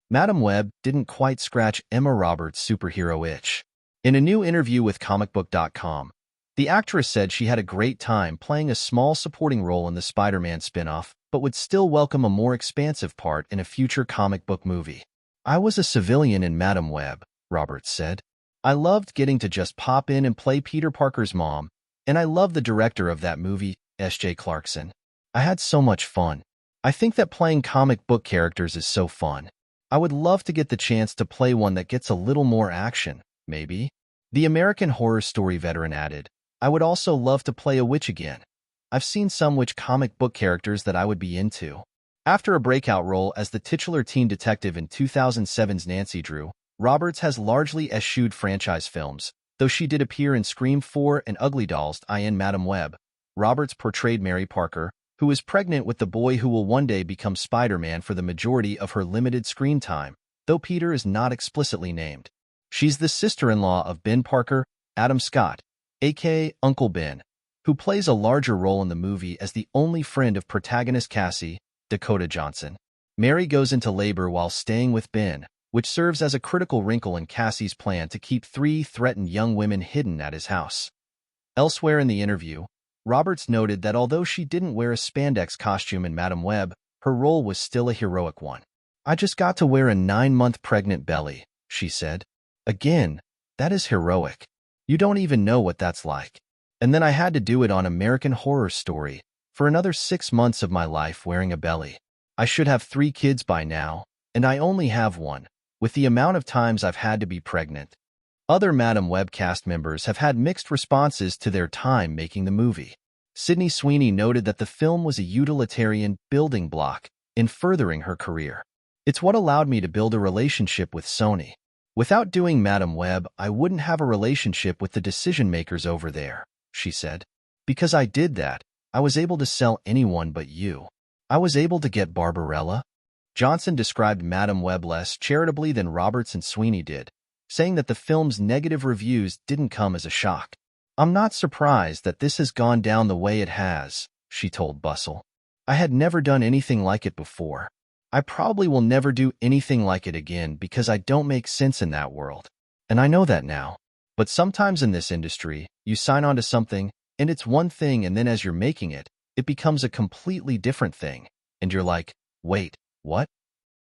Madam Web didn't quite scratch Emma Roberts' superhero itch. In a new interview with comicbook.com, the actress said she had a great time playing a small supporting role in the Spider-Man spin-off, but would still welcome a more expansive part in a future comic book movie. "I was a civilian in Madam Web," Roberts said. "I loved getting to just pop in and play Peter Parker's mom, and I love the director of that movie, S.J. Clarkson. I had so much fun. I think that playing comic book characters is so fun. I would love to get the chance to play one that gets a little more action, maybe." The American Horror Story veteran added, "I would also love to play a witch again. I've seen some witch comic book characters that I would be into." After a breakout role as the titular teen detective in 2007's Nancy Drew, Roberts has largely eschewed franchise films, though she did appear in Scream 4 and Ugly Dolls in Madam Web. Roberts portrayed Mary Parker, who is pregnant with the boy who will one day become Spider-Man for the majority of her limited screen time, though Peter is not explicitly named. She's the sister-in-law of Ben Parker, Adam Scott, aka Uncle Ben, who plays a larger role in the movie as the only friend of protagonist Cassie, Dakota Johnson. Mary goes into labor while staying with Ben, which serves as a critical wrinkle in Cassie's plan to keep 3 threatened young women hidden at his house. Elsewhere in the interview, Roberts noted that although she didn't wear a spandex costume in Madam Web, her role was still a heroic one. "I just got to wear a 9-month pregnant belly," she said. "Again, that is heroic. You don't even know what that's like. And then I had to do it on American Horror Story for another 6 months of my life wearing a belly. I should have 3 kids by now, and I only have 1, with the amount of times I've had to be pregnant." Other Madam Web cast members have had mixed responses to their time making the movie. Sydney Sweeney noted that the film was a utilitarian building block in furthering her career. "It's what allowed me to build a relationship with Sony. Without doing Madam Web, I wouldn't have a relationship with the decision-makers over there," she said. "Because I did that, I was able to sell Anyone But You. I was able to get Barbarella." Johnson described Madam Web less charitably than Roberts and Sweeney did, saying that the film's negative reviews didn't come as a shock. "I'm not surprised that this has gone down the way it has," she told Bustle. "I had never done anything like it before. I probably will never do anything like it again because I don't make sense in that world. And I know that now. But sometimes in this industry, you sign on to something, and it's one thing, and then as you're making it, it becomes a completely different thing. And you're like, wait, what?"